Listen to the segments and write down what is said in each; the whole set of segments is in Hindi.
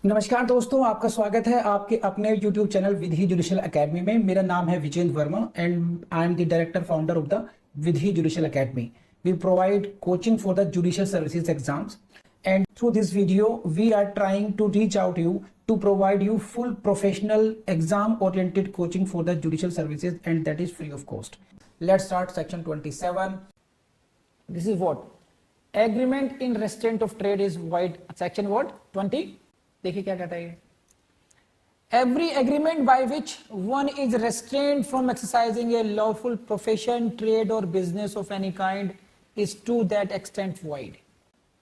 नमस्कार दोस्तों, आपका स्वागत है आपके अपने YouTube channel Vidhi judicial academy में। मेरा नाम है Vijendra Verma and I am the director founder of the Vidhi judicial academy. We provide coaching for the judicial services exams, and through this video we are trying to reach out to you to provide you full professional exam oriented coaching for the judicial services, and that is free of cost. Let's start section 27. This is what agreement in restraint of trade is void. Section what 20, देखिए क्या कहता है। Every agreement by which one is restrained from exercising a lawful profession, trade or business of any kind is to that extent void.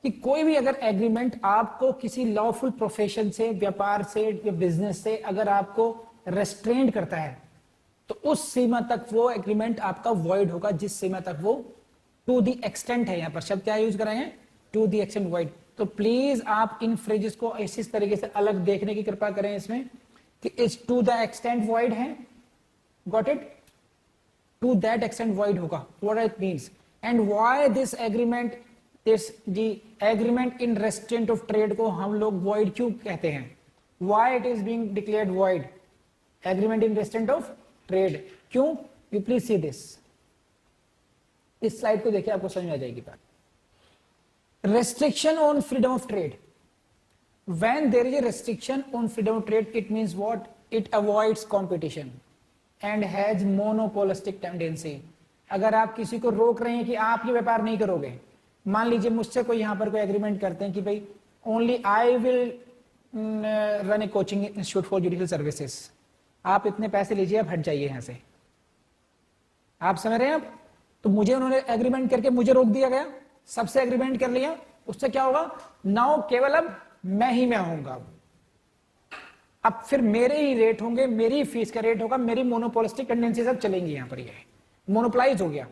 कि कोई भी अगर एग्रीमेंट आपको किसी लॉफुल प्रोफेशन से, व्यापार से या बिजनेस से अगर आपको रेस्ट्रेंड करता है तो उस सीमा तक वो एग्रीमेंट आपका वॉइड होगा, जिस सीमा तक वो टू द एक्सटेंट है। यहाँ पर शब्द क्या यूज कराए हैं? To the extent void. तो प्लीज आप इन फ्रेजेस को इस तरीके से अलग देखने की कृपा करें इसमें कि is to the extent void है, got it? To that extent void होगा, what it means and why this agreement, this the agreement in restraint of trade को हम लोग वॉइड क्यों कहते हैं? Why it is being declared void? Agreement in restraint of trade क्यों? You please see this. इस स्लाइड को देखिए, आपको समझ में आ जाएगी बात। Restriction on freedom of trade. When there is a restriction on freedom of trade, it means what? It avoids competition and has monopolistic tendency. अगर आप किसी को रोक रहे हैं कि आप ये व्यापार नहीं करोगे, मान लीजिए मुझसे कोई यहाँ पर कोई एग्रीमेंट करते हैं कि भाई only I will run A coaching institute for judicial services, आप इतने पैसे लीजिए, आप हट जाइए यहाँ से। आप समझ रहे हैं आप? तो मुझे उन्होंने एग्रीमेंट करके मुझे रोक दिया गया, सबसे एग्रीमेंट कर लिया, उससे क्या होगा? नाउ केवल अब मैं ही मैं होऊंगा। अब फिर मेरे ही रेट होंगे, मेरी फीस का रेट होगा, मेरी मोनोपोलिस्टिक टेंडेंसी सब चलेंगी। यहां पर ये मोनोपोलाइज हो गया।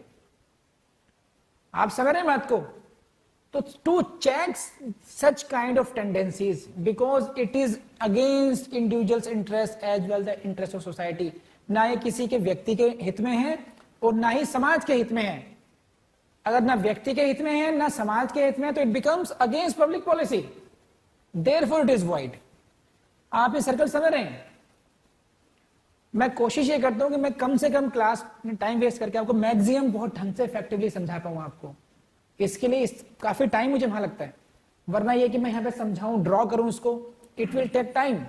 आप समझ रहे हैं बात को? तो to check such kind of tendencies because it is against individuals interest as well the interest of society. ना ये किसी के व्यक्ति के हित में है और ना ही समाज के हित में है। अगर ना व्यक्ति के हित में है ना समाज के हित में है तो it becomes against public policy, therefore it is void. आप ये सर्कल समझ रहे हैं? मैं कोशिश ये करता हूं कि मैं कम से कम क्लास में टाइम वेस्ट करके आपको मैक्सिमम बहुत ढंग से इफेक्टिवली समझा पाऊं आपको। इसके लिए काफी टाइम मुझे वहां लगता है, वरना ये कि मैं यहां पे समझाऊं, ड्रॉ करूं इसको, इट विल टेक टाइम।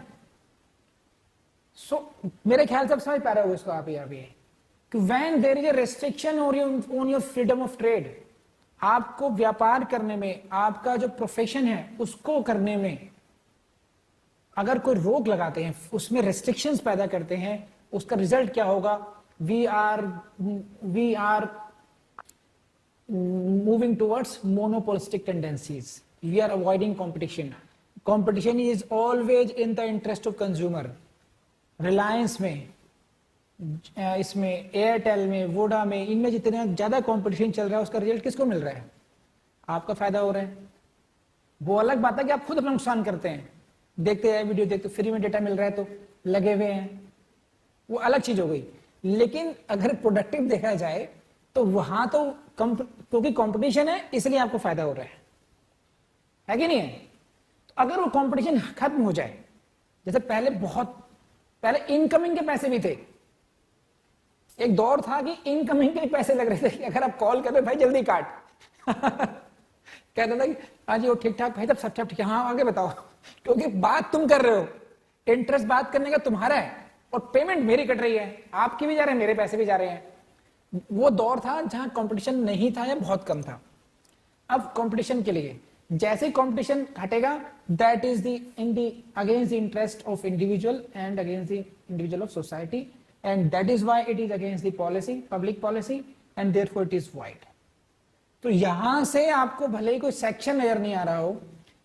सो मेरे ख्याल से आप समझ पा रहे हो इसको आप यहाँ पे कि when there is a restriction on your freedom of trade, आपको व्यापार करने में, आपका जो प्रोफेशन है उसको करने में अगर कोई रोक लगाते हैं, उसमें रेस्ट्रिक्शंस पैदा करते हैं, उसका रिजल्ट क्या होगा? We are moving towards monopolistic tendencies, we are avoiding competition. Competition is always in the interest of consumer. Reliance में, इसमें एयरटेल में, वोडा में, इनमें जितना ज्यादा कंपटीशन चल रहा है उसका रिजल्ट किसको मिल रहा है? आपका फायदा हो रहा है। वो अलग बात है कि आप खुद अपना नुकसान करते हैं, देखते हैं वीडियो, देखते फ्री में डेटा मिल रहा है तो लगे हुए हैं, वो अलग चीज हो गई। लेकिन अगर प्रोडक्टिव देखा जाए तो वहां तो क्योंकि कंपटीशन है इसलिए आपको फायदा हो रहा है कि नहीं है? तो अगर वो कंपटीशन खत्म हो जाए, जैसे पहले इनकमिंग के पैसे भी थे, एक दौर था कि इनकमिंग के पैसे लग रहे थे कि अगर आप कॉल कर रहे भाई जल्दी काट कहता था कि हाँ जी वो ठीक ठाक भाई, तब सब ठीक है, हाँ आगे बताओ, क्योंकि बात तुम कर रहे हो, इंटरेस्ट बात करने का तुम्हारा है और पेमेंट मेरी कट रही है, आपकी भी जा रहे हैं, मेरे पैसे भी जा रहे हैं। वो दौर था जहां कंपटीशन नहीं था या बहुत कम था। अब कंपटीशन के लिए जैसे कंपटीशन हटेगा, that is the against the interest of individual and against the individual of society, and that is why it is against the policy, public policy, and therefore it is void. तो यहां से आपको भले ही कोई सेक्शन नजर नहीं आ रहा हो,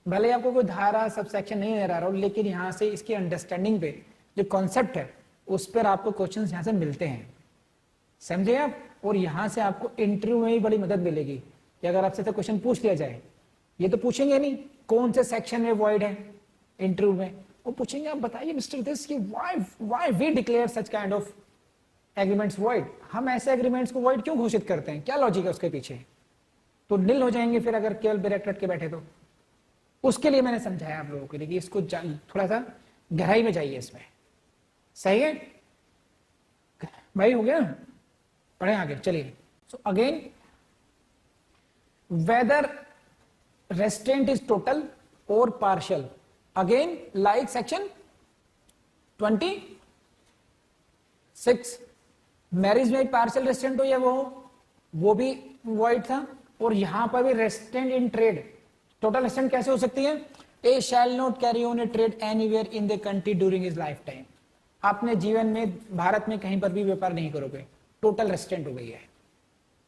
भले ही आपको कोई धारा सब सेक्शन नहीं नजर आ रहा हो, लेकिन यहां से इसकी अंडरस्टैंडिंग पे जो कॉन्सेप्ट है उस पर आपको क्वेश्चंस यहां से मिलते हैं, समझे आप? और यहां से आपको इंटरव्यू में भी बड़ी मदद मिलेगी कि अगर आपसे तो क्वेश्चन पूछ लिया जाए, ये तो पूछेंगे नहीं कौन से सेक्शन में वॉइड है, इंटरव्यू में वो पूछेंगे आप बताइए मिस्टर दिस कि why we declare such kind of agreements void, हम ऐसे एग्रीमेंट्स को वॉइड क्यों घोषित करते हैं, क्या लॉजिक है उसके पीछे? तो निल हो जाएंगे फिर अगर केवल ब्रेक रट के बैठे तो। उसके लिए मैंने समझाया आप लोगों के लिए कि इसको थोड़ा सा गहराई में जाइए इसमें। सही है भाई, हो गया? पढ़े आगे, चलिए। So again, whether restraint is total और partial, again like section 26, marriage में पार्शियल रेस्ट्रेंट हो या वो भी वॉइड था। और यहां पर भी restraint in trade, total restraint कैसे हो सकती है? A shall not carry on a trade anywhere in the country during his lifetime, अपने जीवन में भारत में कहीं पर भी व्यापार नहीं करोगे, टोटल रेस्ट्रेंट हो गई है,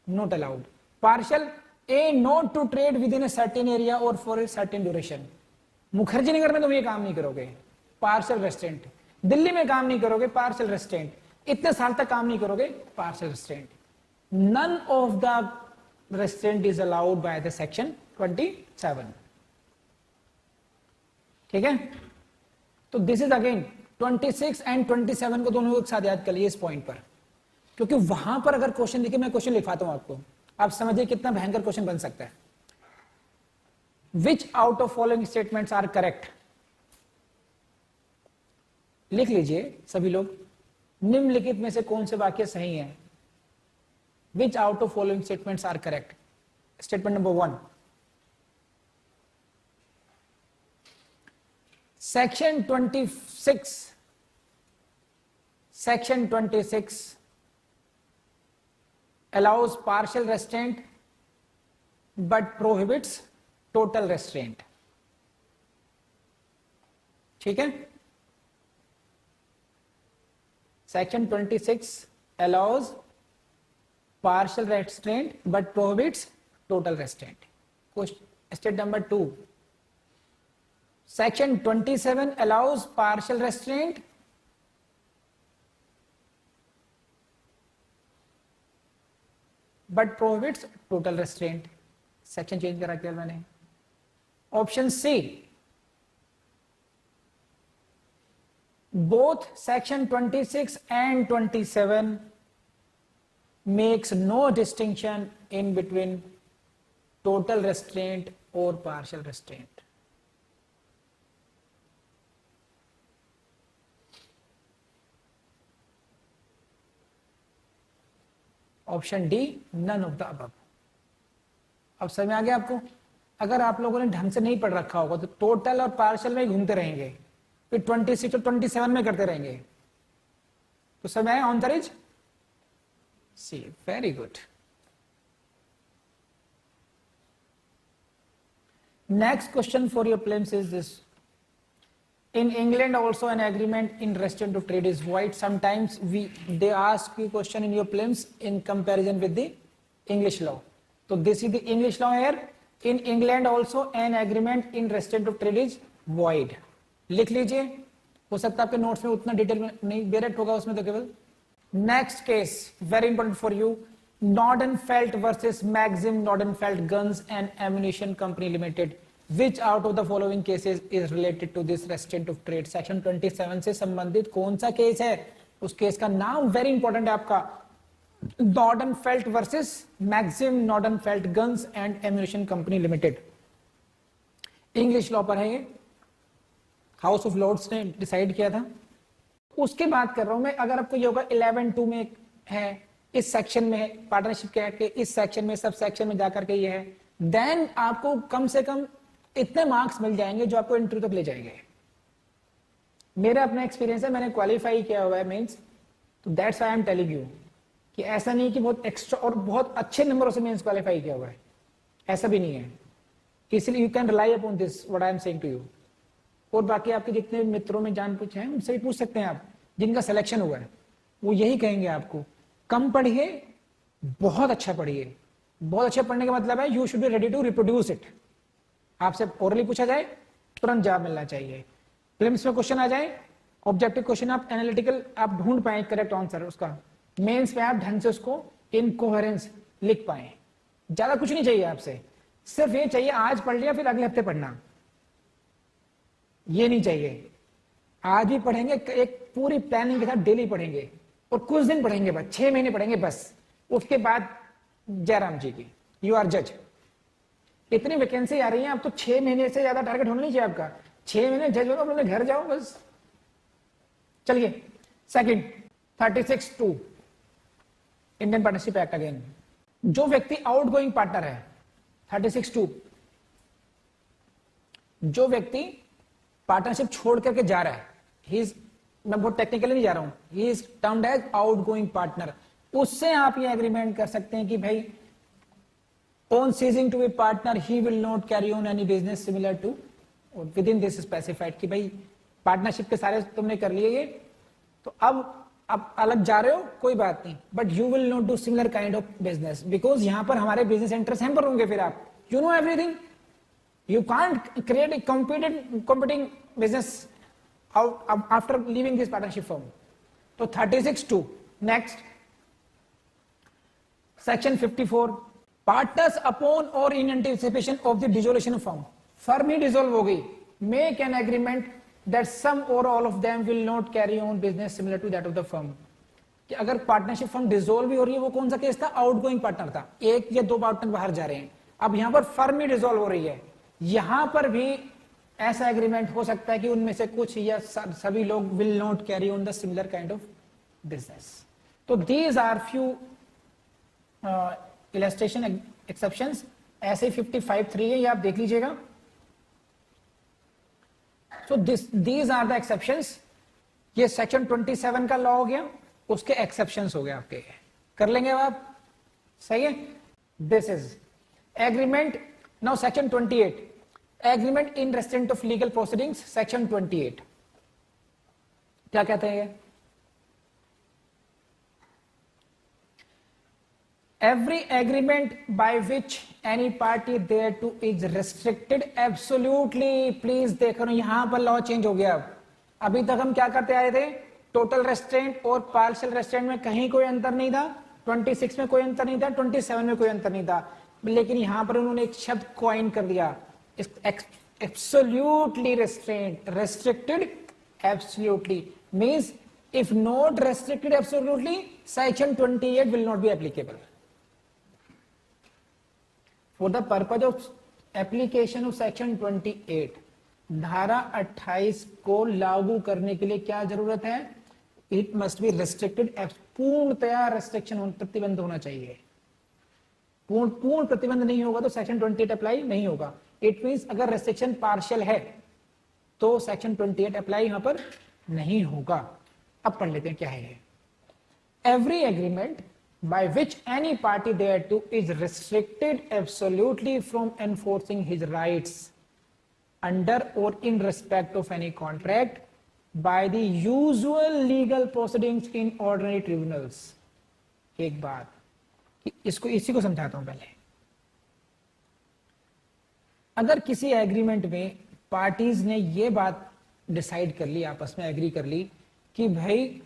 not allowed. Partial, A not to trade with in a certain area और for a certain duration, Mukherjee Nagar में तुम ये काम नहीं करोगे, पार्शियल रेस्ट्रेंट। दिल्ली में काम नहीं करोगे, पार्शियल रेस्ट्रेंट। इतने साल तक काम नहीं करोगे, partial restraint. None of the restraint is allowed by the section 27। ठीक है, तो दिस इज अगेन 26 एंड 27 को दोनों एक साथ याद कर लिए इस पॉइंट पर, क्योंकि वहां पर अगर क्वेश्चन लिखे, मैं क्वेश्चन लिखवाता हूं आपको, आप समझिए कितना भयंकर क्वेश्चन बन सकता है। Which out of following statements are correct, लिख लीजिए सभी लोग, निम्नलिखित में से कौन से वाक्य सही हैं? Which out of following statements are correct? Statement number 1, section 26 allows partial restraint but prohibits total restraint। ठीक है, section 26 allows partial restraint but prohibits total restraint। State number 2, section 27 allows partial restraint but prohibits total restraint। Section change करा क्या मैंने? Option C, both section 26 and 27 makes no distinction in between total restraint or partial restraint। Option D, none of the above. अब समझ में आ गया आपको? अगर आप लोगों ने ढंग से नहीं पढ़ रखा होगा तो टोटल और पार्शियल में घूमते रहेंगे, फिर 26 और 27 में करते रहेंगे। तो समझ आया ऑन द रिज? See, very good. Next question for your प्लेम्स is this, in England also an agreement in restraint of trade is void। sometimes they ask you question in your prelims in comparison with the English law, so this is the English law here। in England also an agreement in restraint of trade is void। लिख लीजिए, हो सकता है आपके नोट्स में उतना डिटेल में नहीं बेरेट होगा उसमें तो केवल। Next case very important for you, Nordenfelt versus Maxim Nordenfelt Guns and Ammunition Company Limited। Which out of the following cases is related to this restraint of trade? Section 27 से संबंधित कौन सा केस है? उस केस का नाम वेरी इंपॉर्टेंट है आपका, Nordenfelt versus Maxim Nordenfelt Guns and Ammunition Company Limited। English law पर है ये, हाउस ऑफ लॉर्ड्स ने डिसाइड किया था। उसके बात कर रहा हूं मैं, अगर आपको ये होगा 11(2) में है, इस सेक्शन में है, पार्टनरशिप के एक्ट के इस सेक्शन में, सब सेक्शन में जाकर के ये है, देन आपको कम से कम इतने मार्क्स मिल जाएंगे जो आपको इंटरव्यू तक ले जाएंगे। मेरा अपना एक्सपीरियंस है, मैंने क्वालिफाई किया हुआ है मेंस, तो that's why I am telling you कि ऐसा नहीं कि बहुत एक्स्ट्रा और बहुत अच्छे नंबरों से मेंस क्वालिफाई किया हुआ है, ऐसा भी नहीं है। इसलिए you can rely upon this what I am saying to you. और बाकी आपके जितने मित्रों में जान पूछे हैं उनसे भी पूछ सकते हैं आप, जिनका सिलेक्शन हुआ है, वो यही कहेंगे आपको, कम पढ़िए, बहुत अच्छा पढ़िए। बहुत अच्छा पढ़ने का मतलब है you should be ready to reproduce it. आपसे ओरली पूछा जाए तुरंत जवाब मिलना चाहिए, प्रीलिम्स में क्वेश्चन आ जाए, ऑब्जेक्टिव क्वेश्चन आप एनालिटिकल आप ढूंढ पाए करेक्ट आंसर उसका, मेंस में आप ढंग से उसको इन कोहेरेंस लिख पाए। ज्यादा कुछ नहीं चाहिए आपसे, सिर्फ ये चाहिए आज पढ़ लिया फिर अगले हफ्ते पढ़ना, ये नहीं चाहिए। आज भी पढ़ेंगे, एक पूरी प्लानिंग के साथ डेली पढ़ेंगे और कुछ दिन पढ़ेंगे बस, 6 महीने पढ़ेंगे बस, उसके बाद जयराम जी की, यू आर जज। इतनी वैकेंसी आ रही है, अब तो 6 महीने से ज्यादा टारगेट होना नहीं चाहिए आपका। 6 महीने जज बनो, अपने घर जाओ बस। चलिए second 36(2) Indian partnership act again. जो व्यक्ति आउटगोइंग पार्टनर है, 36(2), जो व्यक्ति पार्टनरशिप छोड़ करके जा रहा है, ही इज, मैं बहुत टेक्निकली नहीं जा रहा हूं, he is termed as outgoing partner. उससे आप ये एग्रीमेंट कर सकते हैं कि भाई on ceasing to be partner he will not carry on any business similar to, within this specified, कि भाई पार्टनरशिप के सारे तुमने कर लिए ये, तो अब अलग जा रहे हो कोई बात नहीं, but you will not do similar kind of business, because यहां पर हमारे बिजनेस इंटरेस्ट हैम्पर होंगे। फिर आप you know everything, you can't create a competing business out after leaving this partnership firm. So 36(2). Next, section 54, partners upon or in anticipation of the dissolution of firm, firm he dissolve हो गई, make an agreement that some or all of them will not carry on business similar to that of the firm। कि अगर पार्टनरशिप फर्म डिसॉल्व भी हो रही है, वो कौन सा केस था, आउटगोइंग पार्टनर था, एक या दो पार्टनर बाहर जा रहे हैं, अब यहां पर फर्म ही डिसॉल्व हो रही है, यहां पर भी ऐसा एग्रीमेंट हो सकता है कि उनमें से कुछ या सभी लोग will not carry on the similar kind of business. तो these are few illustration exceptions. ऐसे 55(3) है, ये आप देख लीजिएगा। So these are the exceptions. ये सेक्शन 27 का लॉ हो गया, उसके एक्सेप्शंस हो गए आपके, कर लेंगे आप, सही है। This is agreement. Now section 28, agreement in restraint of legal proceedings, section 28 क्या कहते हैं? Every agreement by which any party there to is restricted absolutely. Please देखो यहां पर लॉ चेंज हो गया। अभी तक हम क्या करते आए थे, टोटल रेस्ट्रेंट और पार्शियल रेस्ट्रेंट में कहीं कोई अंतर नहीं था, 26 में कोई अंतर नहीं था, 27 में कोई अंतर नहीं था, लेकिन यहां पर उन्होंने एक शब्द कॉइन कर दिया, absolutely restaurant, restricted absolutely, means if not restricted absolutely section 28 will not be applicable. For the purpose of application of section 28, धारा 28 को लागू करने के लिए क्या जरूरत है, इट मस्ट बी रेस्ट्रिक्टेड, पूर्णतया रेस्ट्रिक्शन, प्रतिबंध होना चाहिए। पूर्ण प्रतिबंध नहीं होगा तो सेक्शन 28 अप्लाई नहीं होगा। इट मींस अगर रेस्ट्रिक्शन पार्शियल है तो सेक्शन 28 अप्लाई यहां पर नहीं होगा। अब पढ़ लेते हैं क्या है। Every agreement by which any party there to is restricted absolutely from enforcing his rights under और in respect of any contract by the usual legal proceedings in ordinary tribunals. एक बात इसको, इसी को समझाता हूं पहले। अगर किसी एग्रीमेंट में पार्टीज ने ये बात डिसाइड कर ली, आपस में एग्री कर ली कि भाई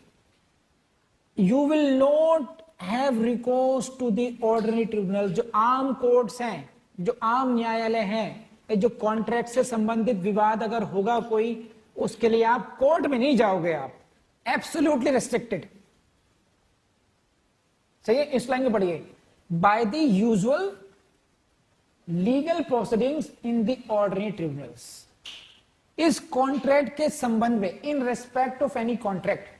you will not have recourse to the ordinary tribunal, जो आम कोर्ट्स हैं, जो आम न्यायालय हैं, जो कॉन्ट्रैक्ट से संबंधित विवाद अगर होगा कोई, उसके लिए आप कोर्ट में नहीं जाओगे, आप एब्सोल्युटली रेस्ट्रिक्टेड। सही है, इस लाइन में पढ़िए, bye the usual legal proceedings in the ordinary tribunals. इस कॉन्ट्रैक्ट के संबंध में, इन रेस्पेक्ट ऑफ एनी कॉन्ट्रैक्ट,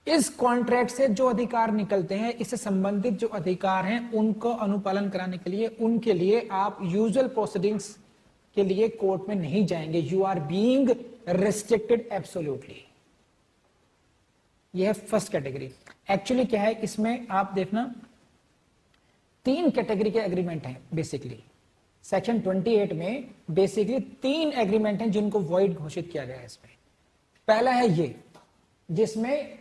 इस कॉन्ट्रैक्ट से जो अधिकार निकलते हैं, इससे संबंधित जो अधिकार हैं, उनको अनुपालन कराने के लिए, उनके लिए आप यूजुअल प्रोसीडिंग्स के लिए कोर्ट में नहीं जाएंगे। You are being restricted absolutely. यह है फर्स्ट कैटेगरी। एक्चुअली क्या है इसमें, आप देखना 3 कैटेगरी के एग्रीमेंट हैं बेसिकली। सेक्शन 28 में बेसिकली 3 एग्रीमेंट हैं जिनको वॉइड घोषित किया गया है इसमें। पहला है ये, जिसमें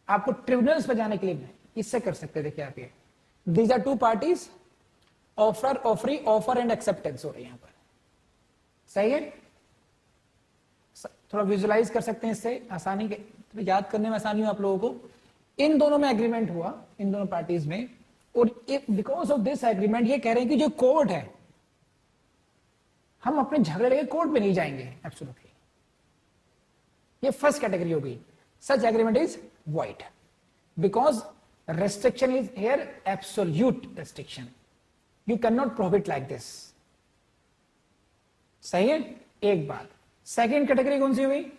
आपको ट्रिब्यूनल्स पर जाने के लिए इससे कर सकते, देखिए आप ये, these are 2 parties, offer and acceptance हो रही है यहां पर। सही है, थोड़ा विजुलाइज कर सकते हैं इससे, आसानी के याद करने में आसानी हो आप लोगों को। इन दोनों में एग्रीमेंट हुआ, इन दोनों पार्टीज में, और बिकॉज ऑफ दिस एग्रीमेंट ये कह रहे हैं कि जो कोर्ट है, हम अपने झगड़े लेके कोर्ट में नहीं जाएंगे एब्सोल्युटली। ये फर्स्ट कैटेगरी हो गई। Such agreement is void because restriction is here absolute restriction, you can not prohibit like this. सही है, एक बात। सेकेंड कैटेगरी कौन सी हुई?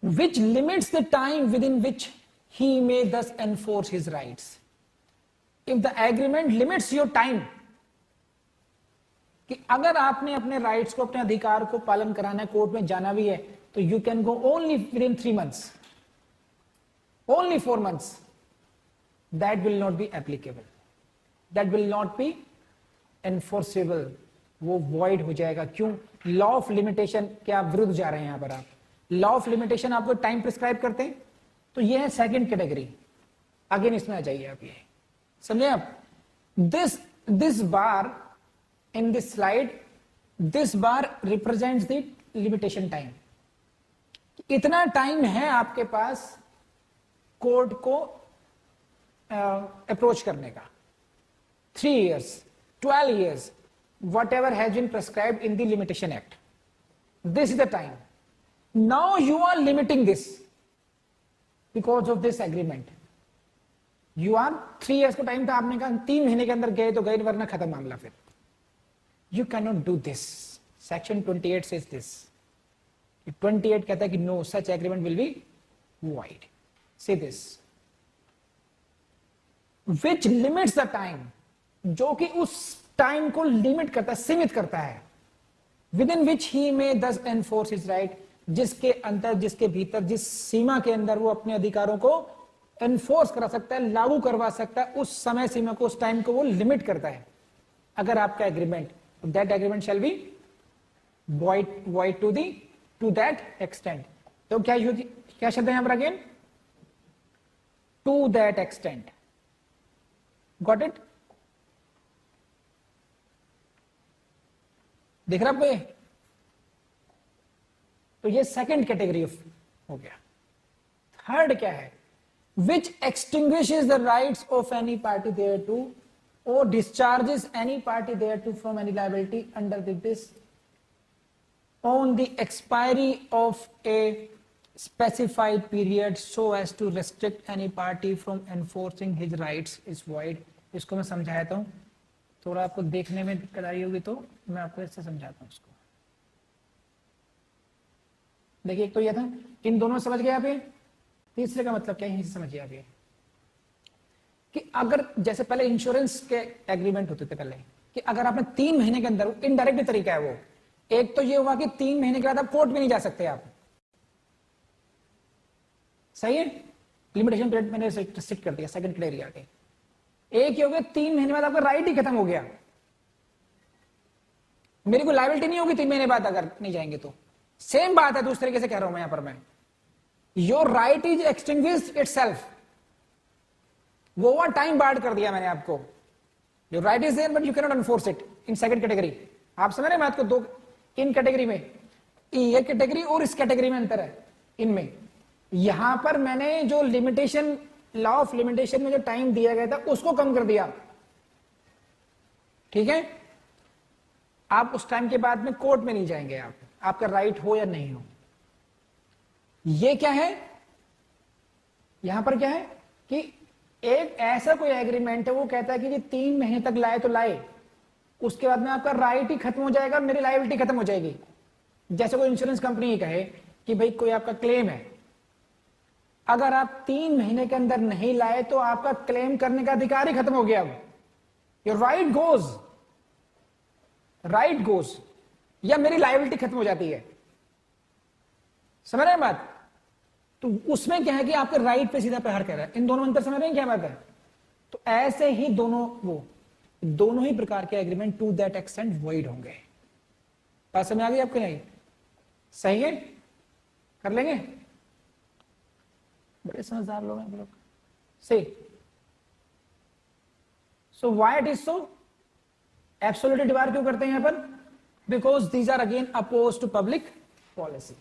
which limits the time within which he may thus enforce his rights. If the agreement limits your time, कि अगर आपने अपने राइट्स को, अपने अधिकार को पालन कराना है, कोर्ट में जाना भी है, तो you can go only with in 3 months, only 4 months, that will not be applicable, that will not be enforceable, वो वॉइड हो जाएगा। क्यों? लॉ ऑफ लिमिटेशन के आप विरुद्ध जा रहे हैं यहां पर। आप लॉ ऑफ लिमिटेशन आपको टाइम प्रिस्क्राइब करते हैं, तो ये है सेकंड कैटेगरी। अगेन इसमें आ जाइए आप, ये समझे आप? This bar in this slide, this bar represents the limitation time. इतना टाइम है आपके पास कोर्ट को अप्रोच करने का, 3 years, 12 years, whatever has been prescribed in the limitation act. This is the time. Now you are limiting this because of this agreement. You are 3 years का टाइम था, आपने कहा 3 महीने के अंदर गए तो गए, वरना खत्म मामला। फिर you cannot do this. Section 28 says this. 28 कहता है कि no such agreement will be void. Say this. Which limits the time, जो कि उस टाइम को लिमिट करता है, सीमित करता है, within which he may thus enforce his right, जिसके अंदर, जिसके भीतर, जिस सीमा के अंदर वो अपने अधिकारों को एनफोर्स करा सकता है, लागू करवा सकता है, उस समय सीमा को, उस टाइम को वो लिमिट करता है। अगर आपका agreement, that agreement shall be void to that extent। तो क्या शब्द है यहां पर? Again, to that extent। Got it? दिख रहा आपको ये? तो ये सेकंड कैटेगरी हो गया। थर्ड क्या है? Which extinguishes the rights of any party there to और discharges any party there to from any liability under this on the expiry of a specified period so as to restrict any party from enforcing his rights is void। इसको मैं समझाता हूं, थोड़ा आपको देखने में दिक्कत आई होगी तो मैं आपको इससे समझाता हूं इसको। देखिए, एक तो ये था, इन दोनों समझ गए आप? ये तीसरे का मतलब क्या है, यहीं से समझिए आप ये, कि अगर जैसे पहले इंश्योरेंस के एग्रीमेंट होते थे पहले, कि अगर आपने 3 महीने के अंदर, इनडायरेक्ट तरीका है वो, एक तो ये हुआ कि 3 महीने के बाद आप कोर्ट में नहीं जा सकते आप, सही है, लिमिटेशन पीरियड मैंने रिस्ट्रिक्ट कर दिया, सेकंड कैटेगरी आ गई। एक ही हो गया 3 महीने बाद आपका राइट ही खत्म हो गया, मेरी कोई लायबिलिटी नहीं होगी 3 महीने बाद अगर नहीं जाएंगे तो। सेम बात है, दूसरे तरीके से कह रहा हूं मैं यहां पर, मैं your right is extinguished itself, वो ओवर टाइम बार्ड कर दिया मैंने आपको। Your right is there but you can not enforce it in second category. आप समझ रहे हैं बात को? दो इन कैटेगरी में, ये कैटेगरी और इस कैटेगरी में अंतर है इनमें। यहां पर मैंने जो लिमिटेशन, लॉ ऑफ लिमिटेशन में जो टाइम दिया गया था उसको कम कर दिया, ठीक है? आप उस टाइम के बाद में कोर्ट में नहीं जाएंगे, आप, आपका राइट हो या नहीं हो। ये क्या है यहां पर? क्या है कि एक ऐसा कोई एग्रीमेंट है, वो कहता है कि ये 3 महीने तक लाए तो लाए, उसके बाद में आपका राइट ही खत्म हो जाएगा, मेरी लायबिलिटी खत्म हो जाएगी। जैसे कोई इंश्योरेंस कंपनी कहे कि भाई कोई आपका क्लेम है, अगर आप 3 महीने के अंदर नहीं लाए तो आपका क्लेम करने का अधिकार ही खत्म हो गया। योर राइट गोज, या मेरी लायबिलिटी खत्म हो जाती है। समझ रहे हैं बात? तो उसमें क्या है कि आपके राइट पे सीधा प्रहार कर रहा है। इन दोनों में अंतर समझ रहे हैं क्या बात है? तो ऐसे ही दोनों ही प्रकार के agreement to that extent void होंगे। बात समझ आ गई आपके? नहीं सही है, कर लेंगे, बड़े समझदार लोग हैं लोग। से so why it is so? Absolute debar क्यों करते हैं यहां पर? Because these are again oppose to public policy.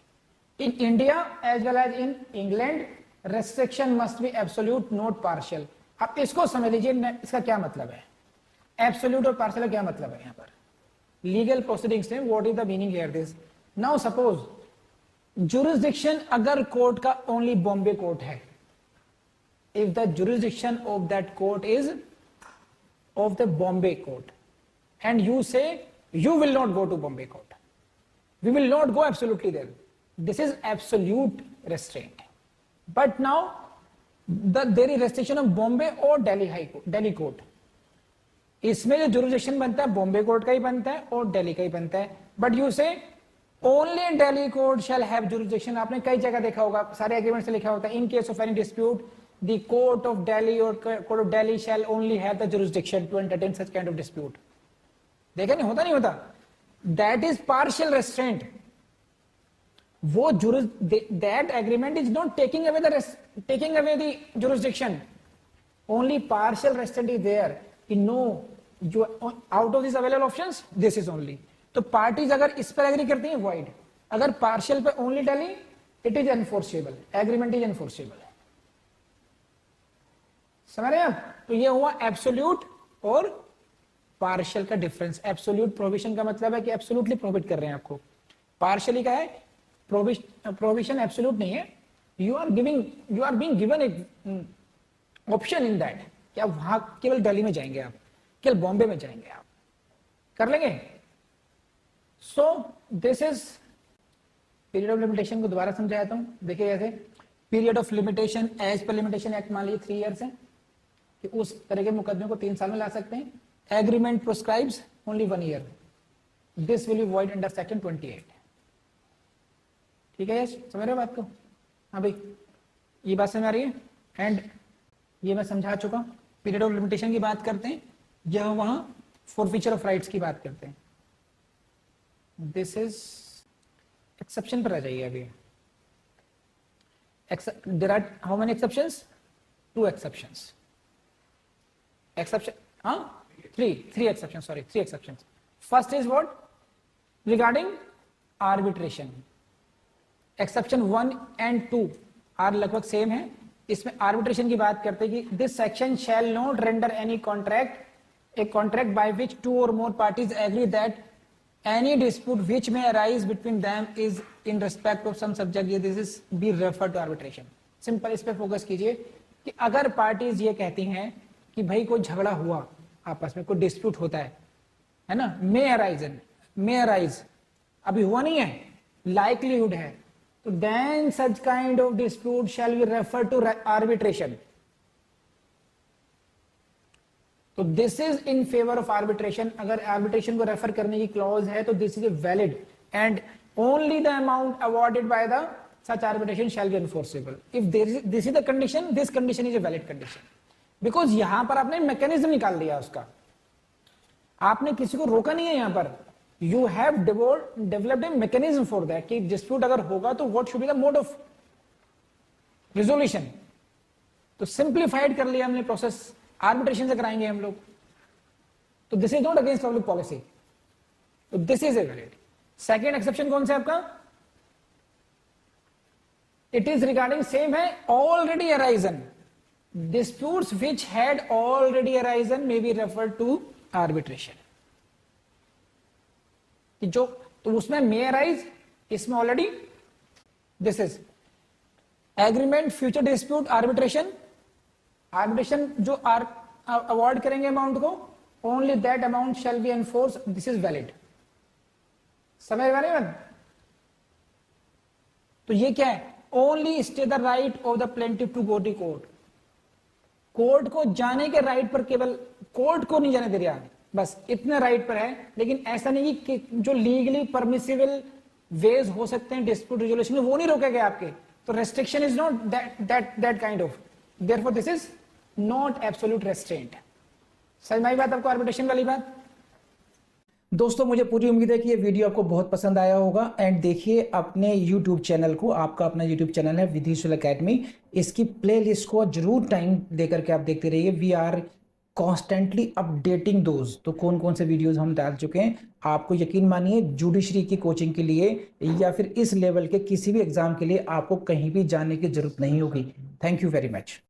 In India as well as in England, restriction must be absolute, not partial. अब इसको समझ लीजिए, इसका क्या मतलब है? एब्सोल्यूट और पार्शियल का क्या मतलब है यहां पर? लीगल प्रोसीडिंग्स में what is the meaning here this? Now suppose jurisdiction, अगर कोर्ट का ओनली बॉम्बे कोर्ट है, if the jurisdiction of that court is of the Bombay court, and you say you will not go to Bombay court, we will not go absolutely there. This is absolute restraint. But now there is restriction of Bombay or Delhi court. इसमें जो जुरिडिक्शन बनता है बॉम्बे कोर्ट का ही बनता है और दिल्ली का ही बनता है. बट यू से only Delhi court shall have jurisdiction. आपने कई जगह देखा होगा, सारे एग्रीमेंट से लिखा होता है, in case of any dispute the court of Delhi और court of Delhi shall only have the jurisdiction to entertain such kind of dispute. देखा नहीं होता, नहीं होता. That is partial restraint. वो that agreement is not taking away the jurisdiction. Only partial restraint is there. No जो out of this available options this is only. तो पार्टीज अगर इस पर एग्री करती हैं वॉइड, अगर पार्शियल पे only Delhi it is enforceable, agreement is enforceable. समझ रहे हैं आप. तो ये हुआ एब्सोल्यूट और पार्शियल का डिफरेंस. एब्सोल्यूट प्रोविजन का मतलब है कि एब्सोल्युटली प्रोहिबिट कर रहे हैं आपको. पार्शियली का है प्रोविजन एब्सोल्यूट नहीं है. You are being given a option in that कि आप वहां केवल दिल्ली में जाएंगे, आप केवल बॉम्बे में जाएंगे, आप कर लेंगे. So this is period of limitation को दोबारा समझाता हूं. देखिए कैसे पीरियड ऑफ लिमिटेशन एज पर लिमिटेशन एक्ट मान लीजिए 3 ईयर्स है कि उस तरह के मुकदमे को 3 साल में ला सकते हैं. Agreement proscribes only 1 year. This will be void under section 28. ठीक है, समझ रहे हो बात को. हाँ भाई, ये बात समझ आ रही है. एंड ये मैं समझा चुका. पीरियड ऑफ लिमिटेशन की बात करते हैं, यह वहां फॉरफीचर ऑफ राइट्स की बात करते हैं. दिस इज एक्सेप्शन पर आ जाइए अभी. There are how many exceptions? 2 exceptions. Exception three exceptions. Sorry, 3 exceptions. First is what? Regarding arbitration. Exception 1 and 2 are लगभग सेम है. इसमें आर्बिट्रेशन की बात करते हैं कि this section shall not render any contract a contract by which 2 or more parties agree that any dispute which may arise between them is in respect of some subject. This is be referred to arbitration. Simple इस पे फोकस कीजिए कि अगर पार्टीज ये कहती हैं कि भाई कोई झगड़ा हुआ आपस में, कोई डिस्प्यूट होता है ना, मे अराइज, अभी हुआ नहीं है, लाइकलीहुड है, तो then such kind of dispute shall be refer to arbitration. तो this is in favour of arbitration. अगर आर्बिट्रेशन को रेफर करने की क्लॉज है तो this is a valid and only the amount awarded by the such arbitration shall be enforceable. If this is the condition, this condition is a valid condition. Because यहां पर आपने मैकेनिज्म निकाल दिया उसका, आपने किसी को रोका नहीं है. यहां पर you have developed a mechanism for that कि डिस्प्यूट अगर होगा तो what should be the mode of resolution. तो सिंप्लीफाइड कर लिया हमने प्रोसेस. आर्बिट्रेशन से कराएंगे हम लोग. तो this is not against public policy. तो this is a valid. Second exception कौन सा आपका? इट इज रिगार्डिंग सेम है already arisen. Disputes which had already arisen may be referred to arbitration. जो तो उसमें may arise, इसमें already this is agreement future dispute arbitration. Arbitration जो अवॉर्ड करेंगे अमाउंट को, only that amount shall be enforce. This is valid. समझ में नहीं? तो ये क्या है? Only stay the right of the plaintiff to go to court. Court को जाने के राइट पर, केवल कोर्ट को नहीं जाने दे रहा, बस इतने राइट पर है. लेकिन ऐसा नहीं कि जो लीगली परमिसिबल वेज हो सकते हैं डिस्प्यूट रिजोल्यूशन में, वो नहीं रोके गए आपके. तो restriction is not that kind of. Therefore this is not absolute restaurant. समझ में आई बात आपको, आर्बिट्रेशन वाली बात? दोस्तों, मुझे पूरी उम्मीद है कि ये वीडियो आपको बहुत पसंद आया होगा. एंड देखिए अपने YouTube चैनल को, आपका अपना YouTube चैनल है विधि जुडिशियल एकेडमी. इसकी प्लेलिस्ट को जरूर टाइम देकर के आप देखते रहिए. We are constantly updating those. तो कौन कौन से वीडियोस हम डाल चुके हैं, आपको यकीन मानिए जुडिशरी की कोचिंग के लिए या फिर इस लेवल के किसी भी एग्जाम के लिए आपको कहीं भी जाने की जरूरत नहीं होगी. Thank you very much.